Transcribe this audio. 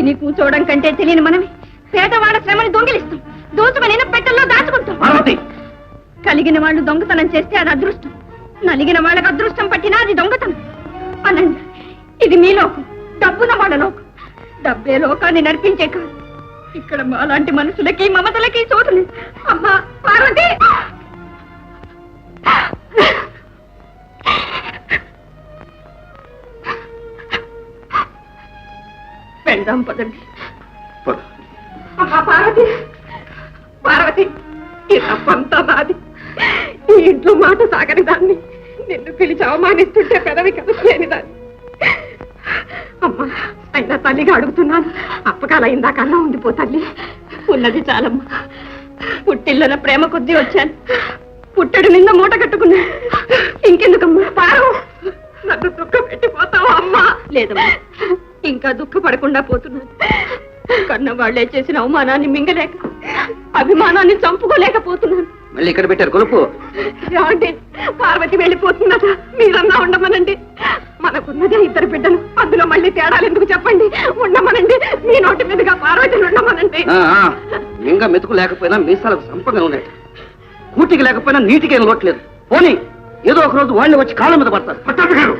తిని కూర్చోవడం కంటే తెలియని మనమే పేదవాళ్ళ శ్రమని దొంగిలిస్తాం, దోచుమని పెట్టెల్లో దాచుకుంటాం. కలిగిన వాళ్ళు దొంగతనం చేస్తే అది అదృష్టం, నలిగిన వాళ్ళకి అదృష్టం పట్టినా అది దొంగతనం. అనండి, ఇది మీ లోకం, డబ్బున వాళ్ళ లోకం. డబ్బే లోకాన్ని నడిపించే కాదు. ఇక్కడ మాలాంటి మనుషులకి మమతలకి చోటు లేదు. అమ్మా పార్వతి, వెళ్దాం పదండి. అమ్మా పార్వతి, పార్వతి, ఈ తప్పంతా నాది. ఈ ఇంట్లో మాట సాగని దాన్ని, నిన్ను పిలిచి అవమానిస్తుంటే పెదవి కదలేని దాన్ని. అమ్మా, అయినా తల్లిగా అడుగుతున్నాను, అప్పకాల ఇందాకన్నా ఉండిపో తల్లి. ఉన్నది చాలమ్మా. పుట్టిల్లున ప్రేమ కొద్దీ వచ్చాను, పుట్టడు నింద మూట కట్టుకున్నా. ఇంకెందుకమ్మా పారు, నన్ను దుఃఖ పెట్టిపోతావా అమ్మా? లేదమ్మా, ఇంకా దుఃఖపడకుండా పోతున్నాను. కన్న వాళ్లే చేసిన అవమానాన్ని మింగలేక, అభిమానాన్ని చంపుకోలేకపోతున్నాను. మళ్ళీ ఇక్కడ పెట్టారు కొలుపు. ఏమండి, పార్వతి వెళ్ళిపోతున్నదా? మీరన్నా ఉండమనండి. మనకున్నదే 2 బిడ్డలు, అందులో మళ్ళీ తేడాలు ఎందుకు చెప్పండి? ఉండమనండి, మీ నోటి మీదుగా పార్వతిని ఉండమనండి. ఇంకా మెతుకు లేకపోయినా మీసాలకు సంపంగా ఉన్నాయి, కూటికి లేకపోయినా నీటికి ఏం లోట్లేదు. పోనీ ఏదో ఒక రోజు వాళ్ళని వచ్చి కాళ్ళ మీద పడతారు.